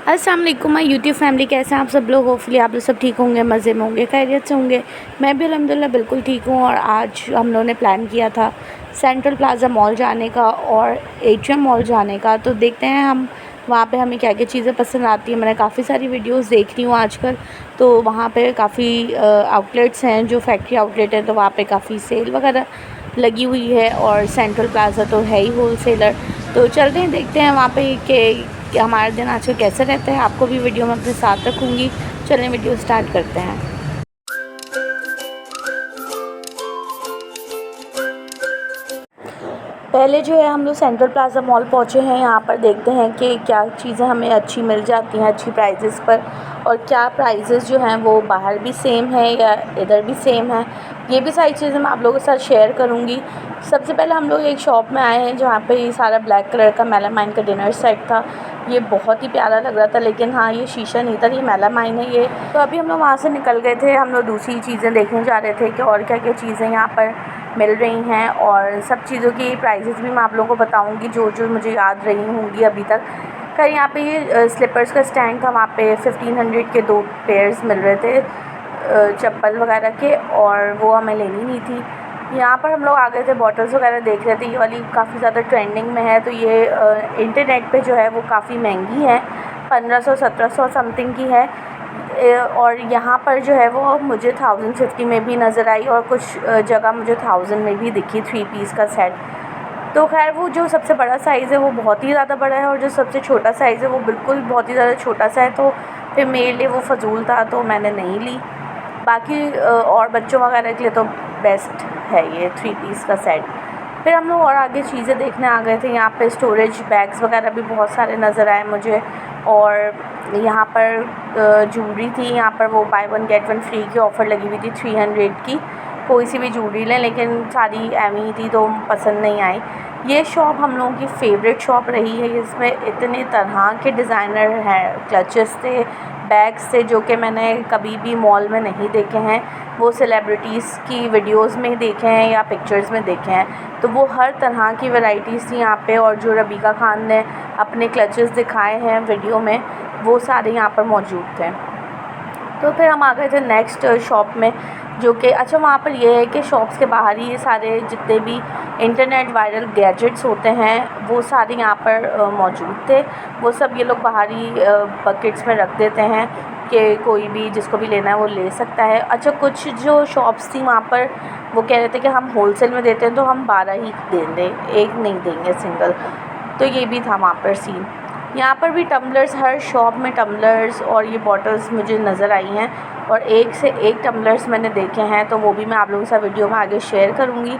अस्सलाम वालेकुम my YouTube family, कैसे हैं आप सब लोग। होपफुली आप लोग सब ठीक होंगे, मज़े में होंगे, खैरियत से होंगे। मैं भी अल्हम्दुलिल्लाह बिल्कुल ठीक हूँ। और आज हम लोगों ने प्लान किया था सेंट्रल प्लाज़ा मॉल जाने का और एटीएम मॉल जाने का। तो देखते हैं हम वहाँ पे हमें क्या क्या चीज़ें पसंद आती हैं। मैंने काफ़ी सारी वीडियोस देख रही हूँ आजकल, तो वहाँ पे काफ़ी आउटलेट्स हैं जो फैक्ट्री आउटलेट है, तो वहाँ पे काफ़ी सेल वगैरह लगी हुई है। और सेंट्रल प्लाज़ा तो है ही होल सेलर। तो चलते हैं, देखते हैं वहाँ पे कि हमारा दिन आज का कैसा रहता है। आपको भी वीडियो में अपने साथ रखूँगी। चलें वीडियो स्टार्ट करते हैं। पहले जो है हम लोग सेंट्रल प्लाज़ा मॉल पहुँचे हैं। यहाँ पर देखते हैं कि क्या चीज़ें हमें अच्छी मिल जाती हैं अच्छी प्राइजेज़ पर, और क्या प्राइजेज़ जो हैं वो बाहर भी सेम है या इधर भी सेम है। ये भी सारी चीज़ें मैं आप लोगों के साथ शेयर करूँगी। सबसे पहले हम लोग एक शॉप में आए हैं जहाँ पे ये सारा ब्लैक कलर का मेलामाइन का डिनर सेट था। ये बहुत ही प्यारा लग रहा था, लेकिन हाँ ये शीशा नहीं था, ये मेलामाइन है ये। तो अभी हम लोग वहाँ से निकल गए थे। हम लोग दूसरी चीज़ें देखने जा रहे थे कि और क्या क्या चीज़ें यहाँ पर मिल रही हैं, और सब चीज़ों की प्राइजेज़ भी मैं आप लोगों को बताऊंगी जो जो मुझे याद रही होंगी अभी तक। खैर यहाँ पे ये स्लीपर्स का स्टैंड था, वहाँ पे 1500 के 2 पेयर्स मिल रहे थे चप्पल वगैरह के, और वो हमें लेनी नहीं थी। यहाँ पर हम लोग आ गए थे, बॉटल्स वगैरह देख रहे थे। ये वाली काफ़ी ज़्यादा ट्रेंडिंग में है, तो ये इंटरनेट पे जो है वो काफ़ी महंगी है, 1500-1700 समथिंग की है। और यहाँ पर जो है वो मुझे 1050 में भी नज़र आई, और कुछ जगह मुझे 1000 में भी दिखी 3 पीस का सेट। तो खैर वो जो सबसे बड़ा साइज़ है वो बहुत ही ज़्यादा बड़ा है, और जो सबसे छोटा साइज़ है वो बिल्कुल बहुत ही ज़्यादा छोटा सा है। तो फिर मेरे लिए वो फ़जूल था, तो मैंने नहीं ली। बाकी और बच्चों वगैरह के लिए तो बेस्ट है ये 3 पीस का सेट। फिर हम लोग और आगे चीज़ें देखने आ गए थे। यहाँ पे स्टोरेज बैग्स वगैरह भी बहुत सारे नज़र आए मुझे। और यहाँ पर ज्वेलरी थी, यहाँ पर वो by one get one free की ऑफ़र लगी हुई थी 300 की। कोई सी भी ज्वेलरी लें, लेकिन सारी एम ही थी तो पसंद नहीं आई। ये शॉप हम लोगों की फ़ेवरेट शॉप रही है। इसमें इतने तरह के डिज़ाइनर हैं, क्लचेस थे, बैग्स थे जो कि मैंने कभी भी मॉल में नहीं देखे हैं। वो सेलिब्रिटीज़ की वीडियोस में ही देखे हैं या पिक्चर्स में देखे हैं। तो वो हर तरह की वैरायटीज़ थी यहाँ पे। और जो रबीका खान ने अपने क्लचेस दिखाए हैं वीडियो में, वो सारे यहाँ पर मौजूद थे। तो फिर हम आ गए थे नेक्स्ट शॉप में, जो कि अच्छा वहाँ पर ये है कि शॉप्स के बाहर ही ये सारे जितने भी इंटरनेट वायरल गैजेट्स होते हैं वो सारे यहाँ पर मौजूद थे। वो सब ये लोग बाहर ही बकेट्स में रख देते हैं कि कोई भी जिसको भी लेना है वो ले सकता है। अच्छा कुछ जो शॉप्स थी वहाँ पर वो कह रहे थे कि हम होलसेल में देते हैं तो हम 12 ही देंगे, एक नहीं देंगे सिंगल। तो ये भी था वहाँ पर सीन। यहाँ पर भी टम्बलर्स, हर शॉप में टम्बलर्स और ये बॉटल्स मुझे नज़र आई हैं, और एक से एक टम्बलर्स मैंने देखे हैं, तो वो भी मैं आप लोगों के साथ वीडियो में आगे शेयर करूँगी।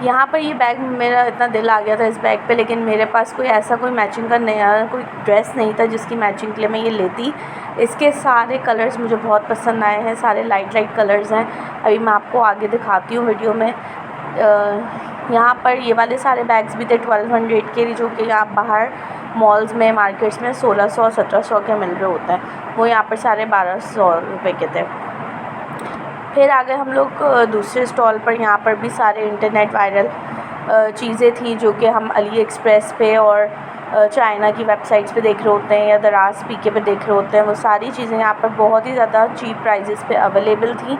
यहाँ पर ये बैग, मेरा इतना दिल आ गया था इस बैग पे, लेकिन मेरे पास कोई ऐसा कोई मैचिंग का नया कोई ड्रेस नहीं था जिसकी मैचिंग के लिए मैं ये लेती। इसके सारे कलर्स मुझे बहुत पसंद आए हैं, सारे लाइट लाइट कलर्स हैं। अभी मैं आपको आगे दिखाती हूँ वीडियो में। यहाँ पर ये वाले सारे बैग्स भी थे 1200 के, जो कि आप बाहर मॉल्स में मार्केट्स में 1600-1700 के मिल रहे होते हैं, वो यहाँ पर सारे 1200 रुपये के थे। फिर आगे हम लोग दूसरे स्टॉल पर, यहाँ पर भी सारे इंटरनेट वायरल चीज़ें थी जो कि हम अली एक्सप्रेस पे और चाइना की वेबसाइट्स पे देख रहे होते हैं या दराज पीके पे देख रहे होते हैं। वो सारी चीज़ें यहाँ पर बहुत ही ज़्यादा चीप प्राइजेस पे अवेलेबल थी,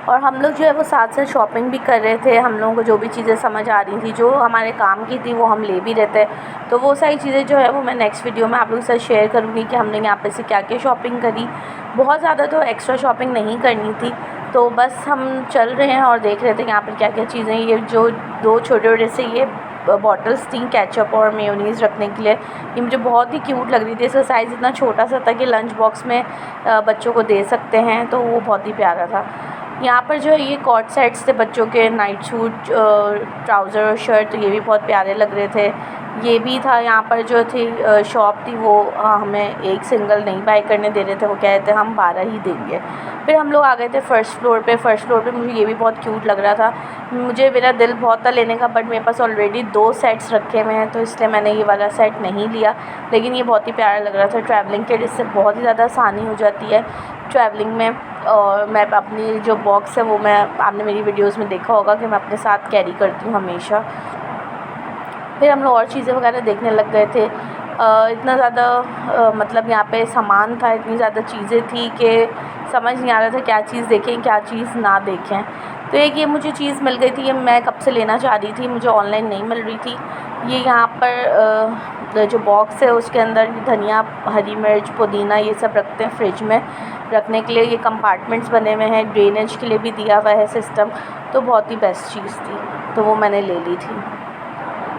और हम लोग जो है वो साथ साथ शॉपिंग भी कर रहे थे। हम लोगों को जो भी चीज़ें समझ आ रही थी, जो हमारे काम की थी, वो हम ले भी रहे थे। तो वो सारी चीज़ें जो है वो मैं नेक्स्ट वीडियो में आप लोगों के साथ शेयर करूँगी कि हमने यहाँ पे से क्या क्या शॉपिंग करी। बहुत ज़्यादा तो एक्स्ट्रा शॉपिंग नहीं करनी थी, तो बस हम चल रहे हैं और देख रहे थे यहाँ पर क्या क्या चीज़ें। ये जो 2 छोटे छोटे से ये बॉटल्स थी केचप और मेयोनीज़ रखने के लिए, ये मुझे बहुत ही क्यूट लग रही थी। इसका साइज़ इतना छोटा सा था कि लंच बॉक्स में बच्चों को दे सकते हैं, तो वो बहुत ही प्यारा था। यहाँ पर जो है ये कॉट सेट्स थे बच्चों के, नाइट सूट, ट्राउज़र और शर्ट, तो ये भी बहुत प्यारे लग रहे थे। ये भी था। यहाँ पर जो थी शॉप थी वो हमें एक सिंगल नहीं बाय करने दे रहे थे, वो कह रहे थे हम 12 ही देंगे। फिर हम लोग आ गए थे फर्स्ट फ्लोर पे। फर्स्ट फ्लोर पे मुझे ये भी बहुत क्यूट लग रहा था। मुझे, मेरा दिल बहुत था लेने का, बट मेरे पास ऑलरेडी 2 सेट्स रखे हुए हैं, तो इसलिए मैंने ये वाला सेट नहीं लिया। लेकिन ये बहुत ही प्यारा लग रहा था। ट्रैवलिंग के इससे बहुत ही ज़्यादा आसानी हो जाती है ट्रैवलिंग में। और मैं अपनी जो बॉक्स है वो, मैं, आपने मेरी वीडियोस में देखा होगा कि मैं अपने साथ कैरी करती हूँ हमेशा। फिर हम लोग और चीज़ें वगैरह देखने लग गए थे। इतना ज़्यादा मतलब यहाँ पे सामान था, इतनी ज़्यादा चीज़ें थी कि समझ नहीं आ रहा था क्या चीज़ देखें क्या चीज़ ना देखें। तो एक ये मुझे चीज़ मिल गई थी, ये मैं कब से लेना चाह रही थी, मुझे ऑनलाइन नहीं मिल रही थी। ये यहाँ पर जो बॉक्स है उसके अंदर धनिया, हरी मिर्च, पुदीना ये सब रखते हैं फ्रिज में रखने के लिए। ये कंपार्टमेंट्स बने हुए हैं, ड्रेनेज के लिए भी दिया हुआ है सिस्टम। तो बहुत ही बेस्ट चीज़ थी, तो वो मैंने ले ली थी।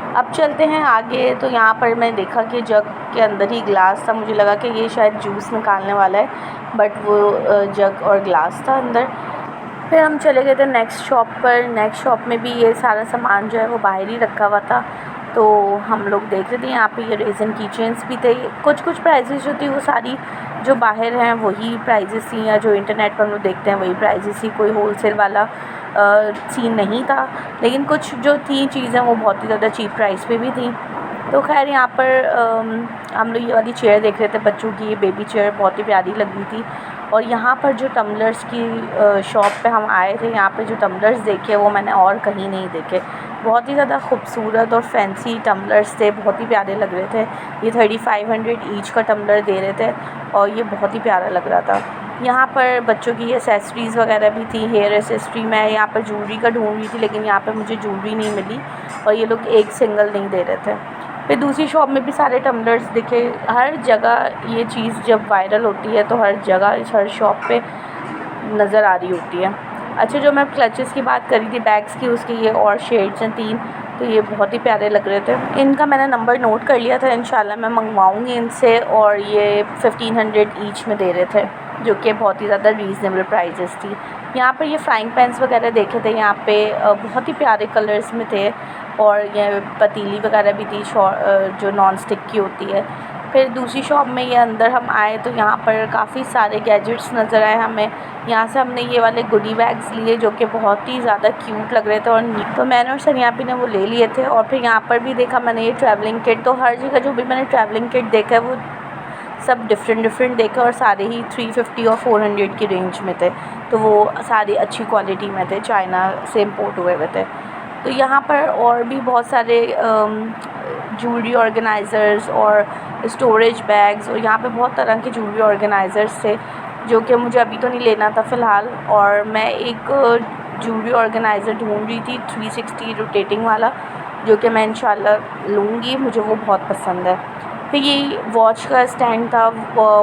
अब चलते हैं आगे। तो यहाँ पर मैं देखा कि जग के अंदर ही ग्लास था, मुझे लगा कि ये शायद जूस निकालने वाला है, बट वो जग और ग्लास था अंदर। फिर हम चले गए थे नेक्स्ट शॉप पर। नेक्स्ट शॉप में भी ये सारा सामान जो है वो बाहर ही रखा हुआ था। तो हम लोग देख रहे थे, यहाँ पे ये रेज़न की चेन्स भी थे। कुछ प्राइजेस जो थी वो सारी जो बाहर हैं वही प्राइजेस थी, या जो इंटरनेट पर हम लोग देखते हैं वही प्राइजेस थी। कोई होलसेल वाला सीन नहीं था, लेकिन कुछ जो थी चीज़ें वो बहुत ही ज़्यादा चीप प्राइस पे भी थी। तो खैर यहाँ पर हम लोग ये वाली चेयर देख रहे थे बच्चों की, ये बेबी चेयर बहुत ही प्यारी लग रही थी। और यहाँ पर जो टम्बलर्स की शॉप पे हम आए थे, यहाँ पे जो टम्बलर्स देखे वो मैंने और कहीं नहीं देखे। बहुत ही ज़्यादा खूबसूरत और फैंसी टम्बलर्स थे, बहुत ही प्यारे लग रहे थे। ये 3500 ईच का टम्बलर दे रहे थे और ये बहुत ही प्यारा लग रहा था। यहाँ पर बच्चों की एसेसरीज़ वगैरह भी थी, हेयर एसेसरी। मैं यहाँ पर ज्वेलरी का ढूंढ रही थी, लेकिन यहाँ पर मुझे ज्वेलरी नहीं मिली और ये लोग एक सिंगल नहीं दे रहे थे। फिर दूसरी शॉप में भी सारे टम्बलर्स दिखे। हर जगह ये चीज़ जब वायरल होती है तो हर जगह हर शॉप पे नज़र आ रही होती है। अच्छा, जो मैं क्लचेस की बात कर रही थी बैग्स की, उसकी ये और शेड्स हैं 3, तो ये बहुत ही प्यारे लग रहे थे। इनका मैंने नंबर नोट कर लिया था, इंशाल्लाह मैं मंगवाऊँगी इनसे। और ये 1500 ईच में दे रहे थे, जो कि बहुत ही ज़्यादा रीज़नेबल प्राइजेस थी। यहाँ पर ये फ्राइंग पैन्स वगैरह देखे थे, यहाँ पे बहुत ही प्यारे कलर्स में थे। और ये पतीली वगैरह भी थी जो नॉन स्टिक की होती है। फिर दूसरी शॉप में ये अंदर हम आए तो यहाँ पर काफ़ी सारे गैजेट्स नज़र आए हमें। यहाँ से हमने ये वाले गुडी बैग्स लिए जो कि बहुत ही ज़्यादा क्यूट लग रहे थे, और तो मैंने और सनियापी ने वो ले लिए थे। और फिर यहाँ पर भी देखा मैंने ये ट्रैवलिंग किट। तो हर जगह जो भी मैंने ट्रैवलिंग किट देखा है वो सब डिफरेंट देखे, और सारे ही 350 और 400 की रेंज में थे। तो वो सारी अच्छी क्वालिटी में थे, चाइना से इम्पोर्ट हुए हुए थे। तो यहाँ पर और भी बहुत सारे ज्वेलरी ऑर्गेनाइज़र्स और स्टोरेज बैग्स, और यहाँ पे बहुत तरह के ज्वेलरी ऑर्गेनाइज़र्स थे जो कि मुझे अभी तो नहीं लेना था फ़िलहाल। और मैं एक ज्वेलरी ऑर्गेनाइज़र ढूंढ रही थी 360 रोटेटिंग वाला, जो कि मैं इंशाल्लाह लूँगी, मुझे वो बहुत पसंद है। फिर ये वॉच का स्टैंड था,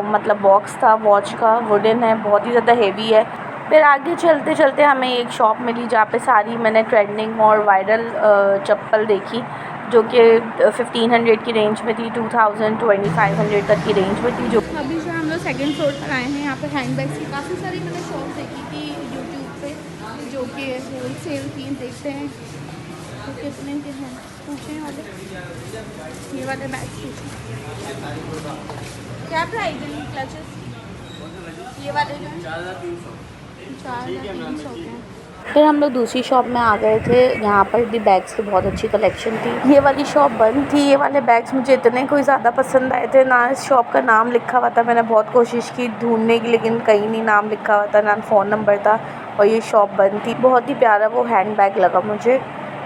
मतलब बॉक्स था वॉच का, वुडन है, बहुत ही ज़्यादा हेवी है। फिर आगे चलते चलते हमें एक शॉप मिली जहाँ पे सारी मैंने ट्रेंडिंग और वायरल चप्पल देखी, जो कि 1500 की रेंज में थी, 2000 2500 तक की रेंज में थी। जो अभी जो हम लोग सेकंड फ्लोर पर आए हैं, यहाँ पर हैंड बैग्स की काफ़ी सारी मैंने शॉप देखी थी यूट्यूब पे, जो कि होल सेल थी। देखते हैं तो कितने के हैं, पूछें वाले, ये वाले बैग्स पूछें क्या प्राइस है क्लचेस, ये वाले जो हैं 4300 के हैं। फिर हम लोग दूसरी शॉप में आ गए थे, यहाँ पर भी बैग्स की बहुत अच्छी कलेक्शन थी। ये वाली शॉप बंद थी। ये वाले बैग्स मुझे इतने कोई ज़्यादा पसंद आए थे, ना इस शॉप का नाम लिखा हुआ था। मैंने बहुत कोशिश की ढूंढने की, लेकिन कहीं नहीं नाम लिखा हुआ था, ना फ़ोन नंबर था, और ये शॉप बंद थी। बहुत ही प्यारा वो हैंड बैग लगा मुझे।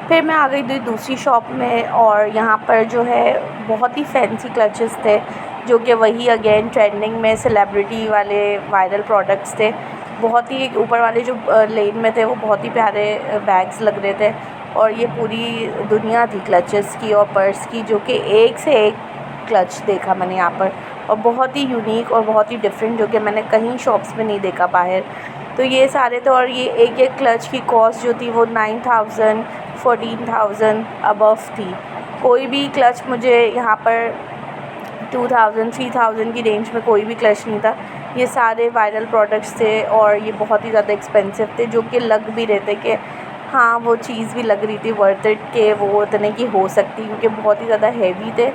फिर मैं आ गई थी दूसरी शॉप में, और यहाँ पर जो है बहुत ही फैंसी क्लचेस थे, जो कि वही अगेन ट्रेंडिंग में सेलिब्रिटी वाले वायरल प्रोडक्ट्स थे। बहुत ही ऊपर वाले जो लेन में थे वो बहुत ही प्यारे बैग्स लग रहे थे। और ये पूरी दुनिया थी क्लचेस की और पर्स की, जो कि एक से एक क्लच देखा मैंने यहाँ पर, और बहुत ही यूनिक और बहुत ही डिफरेंट, जो कि मैंने कहीं शॉप्स में नहीं देखा बाहर। तो ये सारे थे, और ये एक एक क्लच की कॉस्ट जो थी वो 9000 14,000 अबव थी। कोई भी क्लच मुझे यहाँ पर 2000 3000 की रेंज में कोई भी क्लच नहीं था। ये सारे वायरल प्रोडक्ट्स थे, और ये बहुत ही ज़्यादा एक्सपेंसिव थे, जो कि लग भी रहे थे कि हाँ वो चीज़ भी लग रही थी वर्थ इट, के वो इतने की हो सकती, क्योंकि बहुत ही ज़्यादा हैवी थे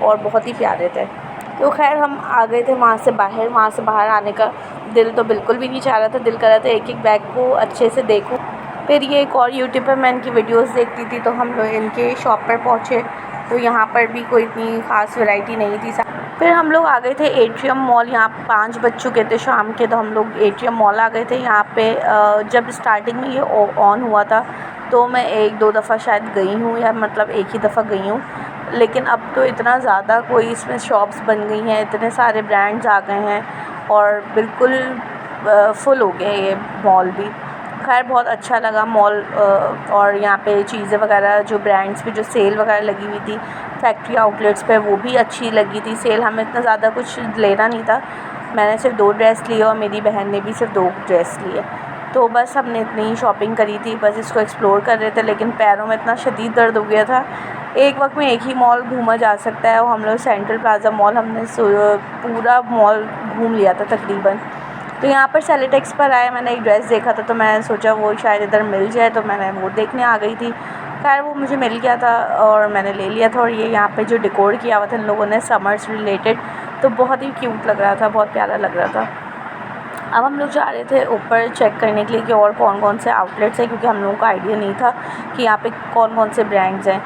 और बहुत ही प्यारे थे। तो खैर हम आ गए थे वहाँ से बाहर। वहाँ से बाहर आने का दिल तो बिल्कुल भी नहीं चाह रहा था, दिल कर रहा था एक एक बैग को अच्छे से देखूँ। फिर ये एक और यूट्यूब पर मैं इनकी वीडियोस देखती थी, तो हम लोग इनके शॉप पर पहुँचे, तो यहाँ पर भी कोई इतनी ख़ास वैरायटी नहीं थी। फिर हम लोग आ गए थे एट्रियम मॉल। यहाँ 5 बज चुके थे शाम के, तो हम लोग एट्रियम मॉल आ गए थे। यहाँ पे जब स्टार्टिंग में ये ऑन हुआ था तो मैं 1-2 दफ़ा शायद गई हूँ, या मतलब एक ही दफ़ा गई हूँ। लेकिन अब तो इतना ज़्यादा कोई इसमें शॉप्स बन गई हैं, इतने सारे ब्रांड्स आ गए हैं और बिल्कुल फुल हो गया ये मॉल भी। खैर बहुत अच्छा लगा मॉल, और यहाँ पे चीज़ें वगैरह जो ब्रांड्स पे जो सेल वगैरह लगी हुई थी फैक्ट्री आउटलेट्स पे, वो भी अच्छी लगी थी सेल। हमें इतना ज़्यादा कुछ लेना नहीं था, मैंने सिर्फ 2 ड्रेस लिए और मेरी बहन ने भी सिर्फ 2 ड्रेस लिए। तो बस हमने इतनी ही शॉपिंग करी थी, बस इसको एक्सप्लोर कर रहे थे, लेकिन पैरों में इतना शदीद दर्द हो गया था। एक वक्त में एक ही मॉल घूमा जा सकता है और हम लोग सेंट्रल प्लाज़ा मॉल हमने पूरा मॉल घूम लिया था तकरीबन। तो यहाँ पर सेलेटेक्स पर आए, मैंने एक ड्रेस देखा था तो मैं सोचा वो शायद इधर मिल जाए, तो मैंने वो देखने आ गई थी। खैर वो मुझे मिल गया था और मैंने ले लिया था। और ये यहाँ पे जो डेकोर किया हुआ था इन लोगों ने समर से रिलेटेड, तो बहुत ही क्यूट लग रहा था, बहुत प्यारा लग रहा था। अब हम लोग जा रहे थे ऊपर चेक करने के लिए कि और कौन कौन से आउटलेट्स हैं, क्योंकि हम लोगों को आइडिया नहीं था कि यहाँ पे कौन कौन से ब्रांड्स हैं।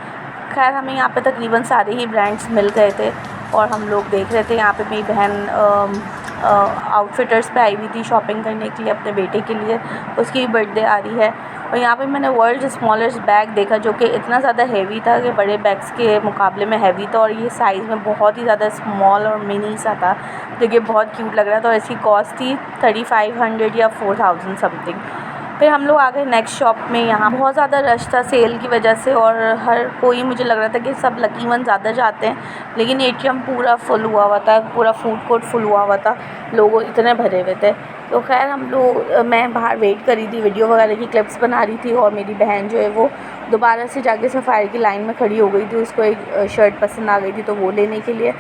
खैर हमें यहाँ पे तकरीबन सारे ही ब्रांड्स मिल गए थे और हम लोग देख रहे थे। यहाँ पे मेरी बहन आउटफिटर्स पे आई हुई थी शॉपिंग करने के लिए अपने बेटे के लिए, उसकी बर्थडे आ रही है। और यहाँ पे मैंने वर्ल्ड स्मॉलेस्ट बैग देखा जो कि इतना ज़्यादा हेवी था कि बड़े बैग्स के मुकाबले में हेवी था, और ये साइज़ में बहुत ही ज़्यादा स्मॉल और मिनी सा था, जो कि बहुत क्यूट लग रहा था। और इसकी कॉस्ट थी 3500 या 4000 समथिंग। फिर हम लोग आ गए नेक्स्ट शॉप में। यहाँ बहुत ज़्यादा रश था सेल की वजह से, और हर कोई, मुझे लग रहा था कि सब लकी वन ज़्यादा जाते हैं, लेकिन एटीएम पूरा फुल हुआ हुआ था, पूरा फूड कोर्ट फुल हुआ हुआ था, लोग इतने भरे हुए थे। तो खैर हम लोग, मैं बाहर वेट करी थी, वीडियो वगैरह की क्लिप्स बना रही थी, और मेरी बहन जो है वो दोबारा से जाके सफ़ारी की लाइन में खड़ी हो गई थी, उसको एक शर्ट पसंद आ गई थी तो वो लेने के लिए।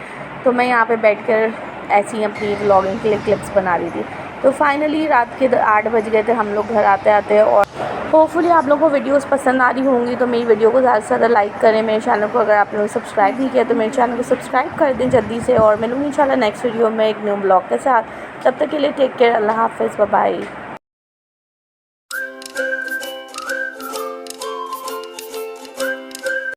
तो मैं यहाँ पे बैठकर ऐसी ही अपनी व्लॉगिंग के लिए क्लिप्स बना रही थी। तो फाइनली रात के 8 बज गए थे हम लोग घर आते आते। और होपफुली आप लोगों को वीडियोस पसंद आ रही होंगी, तो मेरी वीडियो को ज़्यादा से ज़्यादा लाइक करें। मेरे चैनल को अगर आप लोगों ने सब्सक्राइब नहीं किया तो मेरे चैनल को सब्सक्राइब कर दें जल्दी से, और मिलूँगी इंशाल्लाह नेक्स्ट वीडियो में एक न्यू ब्लॉग के साथ। तब तक के लिए टेक केयर, अल्लाह हाफ़िज़, बाय बाय।